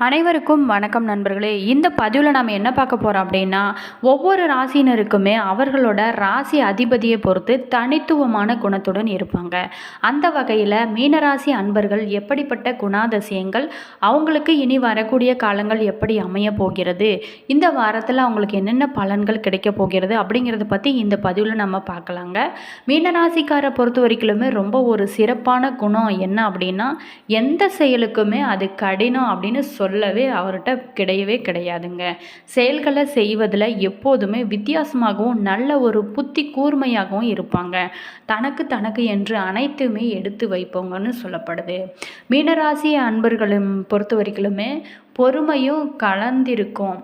அனைவருக்கும் வணக்கம் நண்பர்களே. இந்த பதிவில் நம்ம என்ன பார்க்க போகிறோம் அப்படின்னா, ஒவ்வொரு ராசினருக்குமே அவர்களோட ராசி அதிபதியை பொறுத்து தனித்துவமான குணத்துடன் இருப்பாங்க. அந்த வகையில் மீனராசி அன்பர்கள் எப்படிப்பட்ட குணாதிசயங்கள், அவங்களுக்கு இனி வரக்கூடிய காலங்கள் எப்படி அமைய போகிறது, இந்த வாரத்தில் அவங்களுக்கு என்னென்ன பலன்கள் கிடைக்க போகிறது அப்படிங்கிறத பற்றி இந்த பதிவில் நம்ம பார்க்கலாங்க. மீனராசிக்காரை பொறுத்த வரைக்குமே ரொம்ப ஒரு சிறப்பான குணம் என்ன அப்படின்னா, எந்த செயலுக்குமே அது கடினம் அப்படின்னு சொல்லவே அவர்கிட்ட கிடையவே கிடையாதுங்க. செயல்களை செய்வதில் எப்போதுமே வித்தியாசமாகவும் நல்ல ஒரு புத்தி கூர்மையாகவும் இருப்பாங்க. தனக்கு என்று அனைத்துமே எடுத்து வைப்பவங்கன்னு சொல்லப்படுது. மீனராசி அன்பர்களும் பொறுத்த வரைக்குமே பொறுமையும் கலந்திருக்கும்.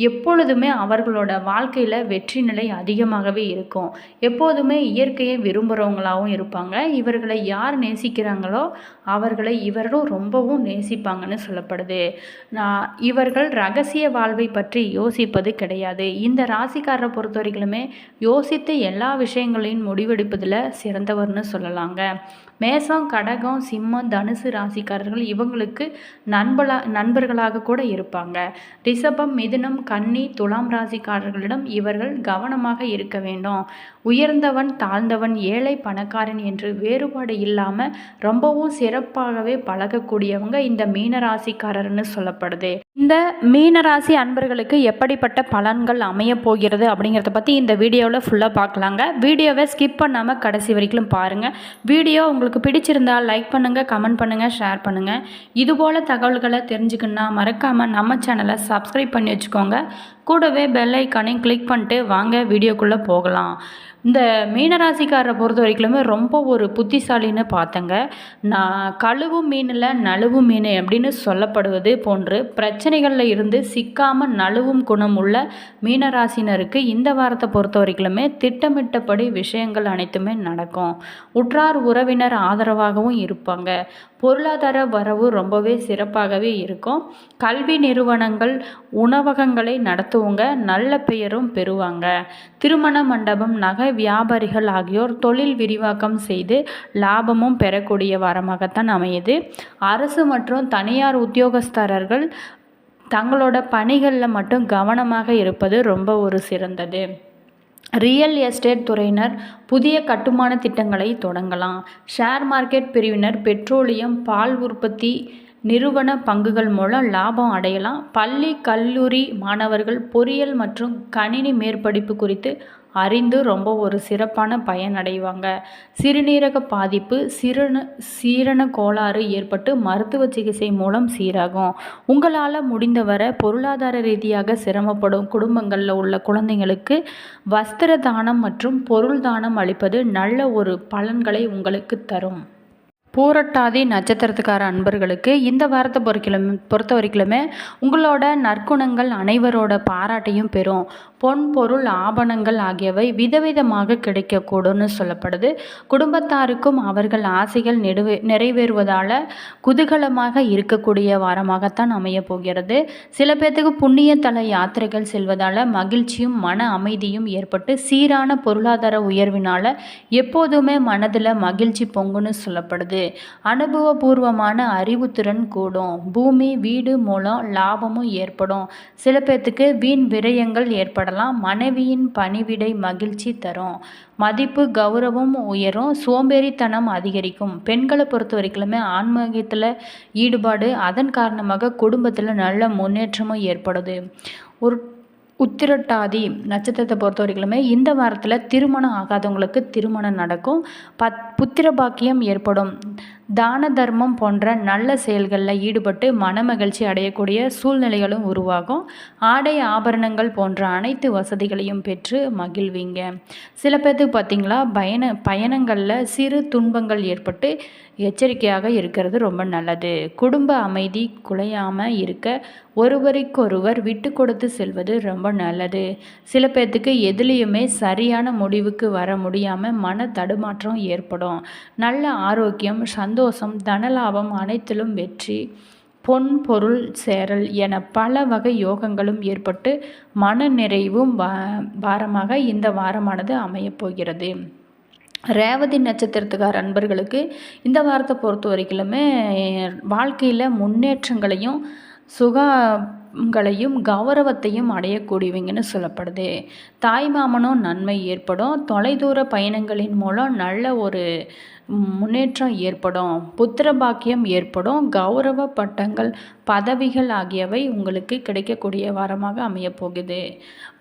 எப்பொழுதுமே அவர்களோட வாழ்க்கையில் வெற்றி நிலை அதிகமாகவே இருக்கும். எப்போதுமே இயற்கையை விரும்புகிறவங்களாகவும் இருப்பாங்க. இவர்களை யார் நேசிக்கிறாங்களோ அவர்களை இவர்களும் ரொம்பவும் நேசிப்பாங்கன்னு சொல்லப்படுது. இவர்கள் ரகசிய வாழ்வை பற்றி யோசிப்பது கிடையாது. இந்த ராசிக்காரரை பொறுத்த வரைக்குமே யோசித்து எல்லா விஷயங்களையும் முடிவெடுப்பதில் சிறந்தவர்னு சொல்லலாங்க. மேசம், கடகம், சிம்மம், தனுசு ராசிக்காரர்கள் இவங்களுக்கு நண்பர்களாக கூட இருப்பாங்க. ரிஷபம், மிதுனம், கன்னி, துலாம் ராசிக்காரர்களிடம் இவர்கள் கவனமாக இருக்க வேண்டும். உயர்ந்தவன், தாழ்ந்தவன், ஏழை, பணக்காரன் என்று வேறுபாடு இல்லாமல் ரொம்பவும் சிறப்பாகவே பழகக்கூடியவங்க இந்த மீனராசிக்காரர்னு சொல்லப்படுது. இந்த மீனராசி அன்பர்களுக்கு எப்படிப்பட்ட பலன்கள் அமைய போகிறது அப்படிங்கிறத பற்றி இந்த வீடியோவில் ஃபுல்லாக பார்க்கலாங்க. வீடியோவை ஸ்கிப் பண்ணாமல் கடைசி வரைக்கும் பாருங்கள். வீடியோ உங்களுக்கு பிடிச்சிருந்தால் லைக் பண்ணுங்கள், கமெண்ட் பண்ணுங்கள், ஷேர் பண்ணுங்கள். இதுபோல் தகவல்களை தெரிஞ்சுக்கணுன்னா மறக்காமல் நம்ம சேனலை சப்ஸ்கிரைப் பண்ணி வச்சுக்கோங்க. கூடவே பெல் ஐக்கானையும் கிளிக் பண்ணிட்டு வாங்க வீடியோக்குள்ளே போகலாம். இந்த மீனராசிக்காரரை பொறுத்த வரைக்குமே ரொம்ப ஒரு புத்திசாலின்னு பார்த்தங்க. நான் கழுவும் மீனில் நழுவும் மீன் அப்படின்னு சொல்லப்படுவது போன்று பிரச்சனைகளில் இருந்து சிக்காமல் நழுவும் குணம் உள்ள மீனராசினருக்கு இந்த வாரத்தை பொறுத்த வரைக்குமே திட்டமிட்டபடி விஷயங்கள் அனைத்துமே நடக்கும். உற்றார் உறவினர் ஆதரவாகவும் இருப்பாங்க. பொருளாதார வரவு ரொம்பவே சிறப்பாகவே இருக்கும். கல்வி நிறுவனங்கள், உணவகங்களை நடத்துவங்க நல்ல பெயரும் பெறுவாங்க. திருமண மண்டபம், நகை வியாபாரிகள் ஆகியோர் தொழில் விரிவாக்கம் செய்து லாபமும் பெறக்கூடிய வாரமாகத்தான் அமையுது. அரசு மற்றும் தனியார் உத்தியோகஸ்தரர்கள் தங்களோட பணிகளில் மட்டும் கவனமாக இருப்பது ரொம்ப ஒரு சிறந்தது. ரியல் எஸ்டேட் துறையினர் புதிய கட்டுமான திட்டங்களை தொடங்கலாம். ஷேர் மார்க்கெட் பிரிவினர் பெட்ரோலியம், பால் உற்பத்தி நிறுவன பங்குகள் மூலம் லாபம் அடையலாம். பள்ளி கல்லூரி மாணவர்கள் பொறியியல் மற்றும் கணினி மேற்படிப்பு குறித்து அறிந்து ரொம்ப ஒரு சிறப்பான பயனடைவாங்க. சிறுநீரக பாதிப்பு, சீரண கோளாறு ஏற்பட்டு மருத்துவ சிகிச்சை மூலம் சீராகும். உங்களால் முடிந்தவரை பொருளாதார ரீதியாக சிரமப்படும் குடும்பங்களில் உள்ள குழந்தைங்களுக்கு வஸ்திர தானம் மற்றும் பொருள் தானம் அளிப்பது நல்ல ஒரு பலன்களை உங்களுக்கு தரும். பூரட்டாதி நட்சத்திரத்துக்கார அன்பர்களுக்கு இந்த வாரத்தை பொறுத்த வரைக்குமே உங்களோட நற்குணங்கள் அனைவரோட பாராட்டையும் பெறும். பொன், பொருள், ஆபணங்கள் ஆகியவை விதவிதமாக கிடைக்கக்கூடும்னு சொல்லப்படுது. குடும்பத்தாருக்கும் அவர்கள் ஆசைகள் நிறைவேறுவதால் குதூகலமாக இருக்கக்கூடிய வாரமாகத்தான் அமைய போகிறது. சில பேர்த்துக்கு புண்ணிய தல யாத்திரைகள் செல்வதால் மகிழ்ச்சியும் மன அமைதியும் ஏற்பட்டு சீரான பொருளாதார உயர்வினால் எப்போதுமே மனதில் மகிழ்ச்சி பொங்குன்னு சொல்லப்படுது. அனுபவபூர்வமான அறிவுத்திறன் கூடும். பூமி, வீடு மூலம் லாபமும் ஏற்படும். சில பேர்த்துக்கு வீண் விரயங்கள் ஏற்படலாம். மனைவியின் பணிவிடை மகிழ்ச்சி தரும். மதிப்பு, கௌரவம் உயரும். சோம்பேறித்தனம் அதிகரிக்கும். பெண்களை பொறுத்த வரைக்குமே ஆன்மீகத்தில் ஈடுபாடு, அதன் காரணமாக குடும்பத்தில் நல்ல முன்னேற்றமும் ஏற்படுது. உத்திரட்டாதி நட்சத்திரத்தை பொறுத்த வரைக்குமே இந்த வாரத்தில் திருமணம் ஆகாதவங்களுக்கு திருமணம் நடக்கும். புத்திர பாக்கியம் ஏற்படும். தான தர்மம் போன்ற நல்ல செயல்களில் ஈடுபட்டு மனமகிழ்ச்சி அடையக்கூடிய சூழ்நிலைகளும் உருவாகும். ஆடை ஆபரணங்கள் போன்ற அனைத்து வசதிகளையும் பெற்று மகிழ்வீங்க. சில பேர்த்துக்கு பார்த்திங்களா பயணங்களில் சிறு துன்பங்கள் ஏற்பட்டு எச்சரிக்கையாக இருக்கிறது ரொம்ப நல்லது. குடும்ப அமைதி குலையாமல் இருக்க ஒருவருக்கொருவர் விட்டு கொடுத்து செல்வது ரொம்ப நல்லது. சில பேர்த்துக்கு எதுலேயுமே சரியான முடிவுக்கு வர முடியாமல் மன தடுமாற்றம் ஏற்படும். நல்ல ஆரோக்கியம், சந்தோஷம், தனலாபம் அனைத்திலும் வெற்றி, பொன் பொருள் சேரல் என பல வகை யோகங்களும் ஏற்பட்டு மன நிறைவும் வாரமாக இந்த வாரமானது அமையப்போகிறது. ரேவதி நட்சத்திரத்துக்கார அன்பர்களுக்கு இந்த வாரத்தை பொறுத்த வரைக்குமே வாழ்க்கையில் முன்னேற்றங்களையும் சுகங்களையும் கௌரவத்தையும் அடையக்கூடியவங்கன்னு சொல்லப்படுது. தாய் மாமனும் நன்மை ஏற்படும். தொலைதூர பயணங்களின் மூலம் நல்ல ஒரு முன்னேற்றம் ஏற்படும். புத்திர பாக்கியம் ஏற்படும். கௌரவ பட்டங்கள், பதவிகள் ஆகியவை உங்களுக்கு கிடைக்கக்கூடிய வாரமாக அமையப்போகுது.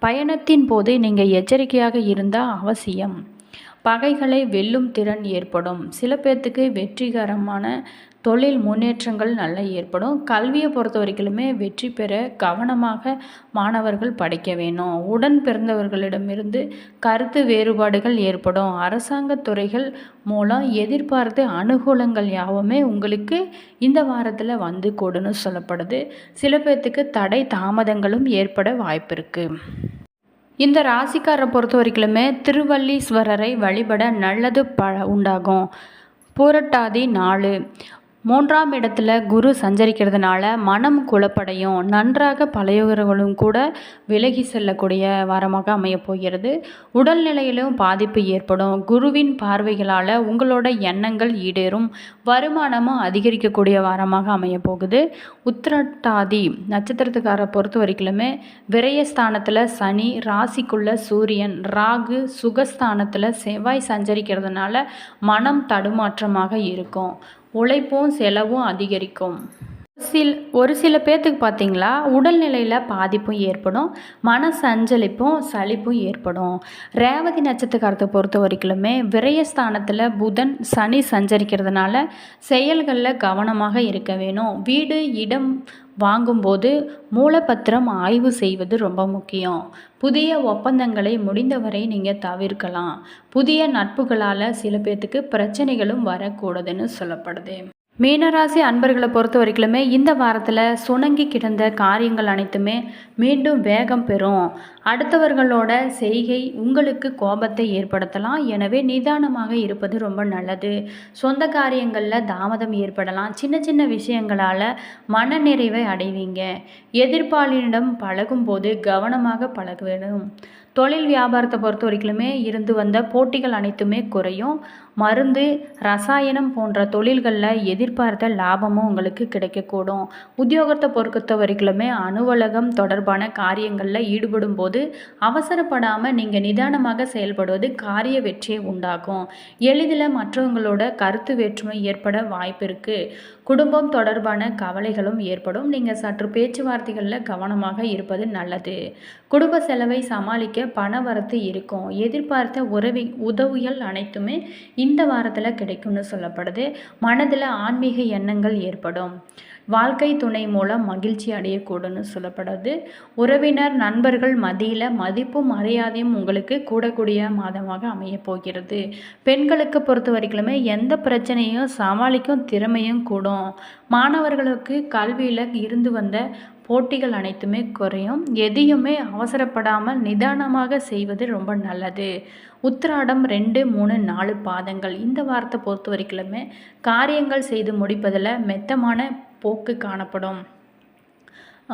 பயணத்தின் போது நீங்கள் எச்சரிக்கையாக இருந்தால் அவசியம். பகைகளை வெல்லும் திறன் ஏற்படும். சில பேர்த்துக்கு வெற்றிகரமான தொழில் முன்னேற்றங்கள் நல்லா ஏற்படும். கல்வியை பொறுத்த வரைக்குமே வெற்றி பெற கவனமாக மாணவர்கள் படிக்க வேணும். உடன் பிறந்தவர்களிடமிருந்து கருத்து வேறுபாடுகள் ஏற்படும். அரசாங்க துறைகள் மூலம் எதிர்பார்த்த அனுகூலங்கள் யாவுமே உங்களுக்கு இந்த வாரத்தில் வந்து கூடுன்னு சொல்லப்படுது. சில பேர்த்துக்கு தடை தாமதங்களும் ஏற்பட வாய்ப்பு இருக்குது. இந்த ராசிக்காரரை பொறுத்த வரைக்குமே திருவல்லீஸ்வரரை வழிபட நல்லது உண்டாகும். பூரட்டாதி 4 3ஆம் இடத்துல குரு சஞ்சரிக்கிறதுனால மனம் குழப்படையும். நன்றாக பழையவர்களும் கூட விலகி செல்லக்கூடிய வாரமாக அமையப்போகிறது. உடல்நிலையிலும் பாதிப்பு ஏற்படும். குருவின் பார்வைகளால் உங்களோட எண்ணங்கள் ஈடேறும். வருமானமும் அதிகரிக்கக்கூடிய வாரமாக அமையப்போகுது. உத்திரட்டாதி நட்சத்திரத்துக்காரை பொறுத்த வரைக்குமே விரயஸ்தானத்தில் சனி, ராசிக்குள்ள சூரியன், ராகு, சுகஸ்தானத்தில் செவ்வாய் சஞ்சரிக்கிறதுனால மனம் தடுமாற்றமாக இருக்கும். உழைப்பும் செலவும் அதிகரிக்கும். ஒரு சில பேர்த்துக்கு பார்த்தீங்களா உடல்நிலையில் பாதிப்பும் ஏற்படும். மன சஞ்சலிப்பும் சலிப்பும் ஏற்படும். ரேவதி நட்சத்திரத்தை பொறுத்த வரைக்குமே விரயஸ்தானத்தில் புதன், சனி சஞ்சரிக்கிறதுனால செயல்களில் கவனமாக இருக்க வேணும். வீடு, இடம் வாங்கும்போது மூலப்பத்திரம் ஆய்வு செய்வது ரொம்ப முக்கியம். புதிய ஒப்பந்தங்களை முடிந்தவரை நீங்கள் தவிர்க்கலாம். புதிய நட்புகளால் சில பேர்த்துக்கு பிரச்சனைகளும் வரக்கூடாதுன்னு சொல்லப்படுது. மீனராசி அன்பர்களை பொறுத்த வரைக்குமே இந்த வாரத்தில் சுணங்கி கிடந்த காரியங்கள் அனைத்துமே மீண்டும் வேகம் பெறும். அடுத்தவர்களோட செய்கை உங்களுக்கு கோபத்தை ஏற்படுத்தலாம். எனவே நிதானமாக இருப்பது ரொம்ப நல்லது. சொந்த காரியங்களில் தாமதம் ஏற்படலாம். சின்ன சின்ன விஷயங்களால் மனநிறைவை அடைவீங்க. எதிர்ப்பாளினிடம் பழகும்போது கவனமாக பழக வேண்டும். தொழில் வியாபாரத்தை பொறுத்த வரைக்குமே இருந்து வந்த போட்டிகள் அனைத்துமே குறையும். மருந்து, ரசாயனம் போன்ற தொழில்களில் எதிர்பார்த்த லாபமும் உங்களுக்கு கிடைக்கக்கூடும். உத்தியோகத்தை பொறுத்த வரைக்குமே அலுவலகம் தொடர்பான காரியங்களில் ஈடுபடும் போது அவசரப்படாமல் நீங்கள் நிதானமாக செயல்படுவது காரிய வெற்றியை உண்டாகும். எளிதில் மற்றவங்களோட கருத்து வேற்றுமை ஏற்பட வாய்ப்பு இருக்குது. குடும்பம் தொடர்பான கவலைகளும் ஏற்படும். நீங்கள் சற்று பேச்சுவார்த்தைகளில் கவனமாக இருப்பது நல்லது. குடும்ப செலவை சமாளிக்க பண வரத்து இருக்கும். எதிர்பார்த்த உதவிகள் அனைத்துமே இந்த வாரத்தில் கிடைக்கும்னு சொல்லப்படுது. மனதில் ஆன்மீக எண்ணங்கள் ஏற்படும். வாழ்க்கை துணை மூலம் மகிழ்ச்சி அடையக்கூடும்னு சொல்லப்படுது. உறவினர், நண்பர்கள் மத்தியில் மதிப்பும் மரியாதையும் உங்களுக்கு கூடக்கூடிய மாதமாக அமைய போகிறது. பெண்களுக்கு பொறுத்த வரைக்குமே எந்த பிரச்சனையும் சமாளிக்கும் திறமையும் கூடும். மாணவர்களுக்கு கல்வியில் இருந்து வந்த போட்டிகள் அனைத்துமே குறையும். எதையுமே அவசரப்படாமல் நிதானமாக செய்வது ரொம்ப நல்லது. உத்திராடம் 2, 3, 4 பாதங்கள் இந்த வாரத்தை பொறுத்த வரைக்குமே காரியங்கள் செய்து முடிப்பதில் மெத்தமான போக்கு காணப்படும்.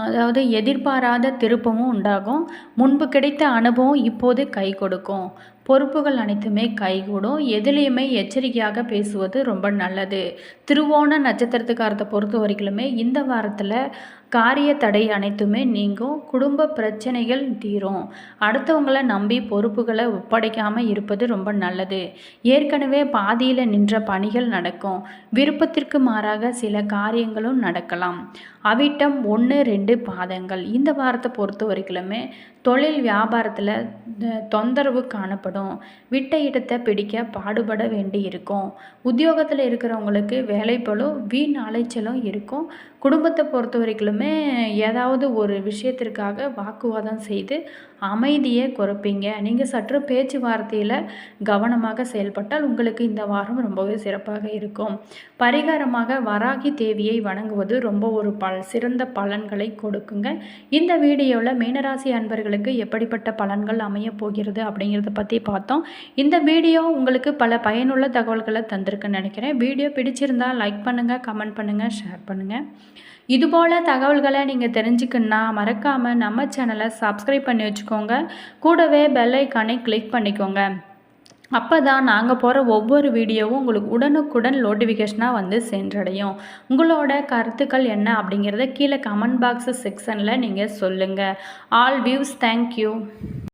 அதாவது எதிர்பாராத திருப்பமும் உண்டாகும். முன்பு கிடைத்த அனுபவம் இப்போது கை கொடுக்கும். பொறுப்புகள் அனைத்துமே கைகூடும். எதுலேயுமே எச்சரிக்கையாக பேசுவது ரொம்ப நல்லது. திருவோண நட்சத்திரத்துக்காரத்தை பொறுத்த வரைக்குமே இந்த வாரத்தில் காரிய தடை அனைத்துமே நீங்கும். குடும்ப பிரச்சனைகள் தீரும். அடுத்தவங்களை நம்பி பொறுப்புகளை ஒப்படைக்காமல் இருப்பது ரொம்ப நல்லது. ஏற்கனவே பாதியில் நின்ற பணிகள் நடக்கும். விருப்பத்திற்கு மாறாக சில காரியங்களும் நடக்கலாம். அவிட்டம் 1, 2 பாதங்கள் இந்த வாரத்தை பொறுத்த வரைக்குமே தொழில் வியாபாரத்தில் தொந்தரவு காணப்படும். விட்ட இடத்தை பிடிக்க பாடுபட வேண்டி இருக்கும். உத்தியோகத்தில் இருக்கிறவங்களுக்கு வேலைப்பளும் வீண் அலைச்சலும் இருக்கும். குடும்பத்தை பொறுத்த வரைக்குமே ஏதாவது ஒரு விஷயத்திற்காக வாக்குவாதம் செய்து அமைதியை குறைப்பீங்க. நீங்கள் சற்று பேச்சுவார்த்தையில் கவனமாக செயல்பட்டால் உங்களுக்கு இந்த வாரம் ரொம்பவே சிறப்பாக இருக்கும். பரிகாரமாக வராகி தேவியை வணங்குவது ரொம்ப ஒரு சிறந்த பலன்களை கொடுக்குங்க. இந்த வீடியோவில் மீனராசி அன்பர்களுக்கு எப்படிப்பட்ட பலன்கள் அமைய போகிறது அப்படிங்கிறத பற்றி பார்த்தோம். இந்த வீடியோ உங்களுக்கு பல பயனுள்ள தகவல்களை தந்திருக்குன்னு நினைக்கிறேன். வீடியோ பிடிச்சிருந்தால் லைக் பண்ணுங்கள், கமெண்ட் பண்ணுங்கள், ஷேர் பண்ணுங்கள். இதுபோல் தகவல்களை நீங்கள் தெரிஞ்சுக்கணுன்னா மறக்காமல் நம்ம சேனலை சப்ஸ்கிரைப் பண்ணி வச்சுக்கோங்க. கூடவே பெல் ஐக்கானை கிளிக் பண்ணிக்கோங்க. அப்போ தான் நாங்கள் போடுற ஒவ்வொரு வீடியோவும் உங்களுக்கு உடனுக்குடன் நோட்டிஃபிகேஷனாக வந்து சென்றடையும். உங்களோட கருத்துக்கள் என்ன அப்படிங்கிறத கீழே கமெண்ட் பாக்ஸ் செக்ஷனில் நீங்கள் சொல்லுங்கள். All views thank you.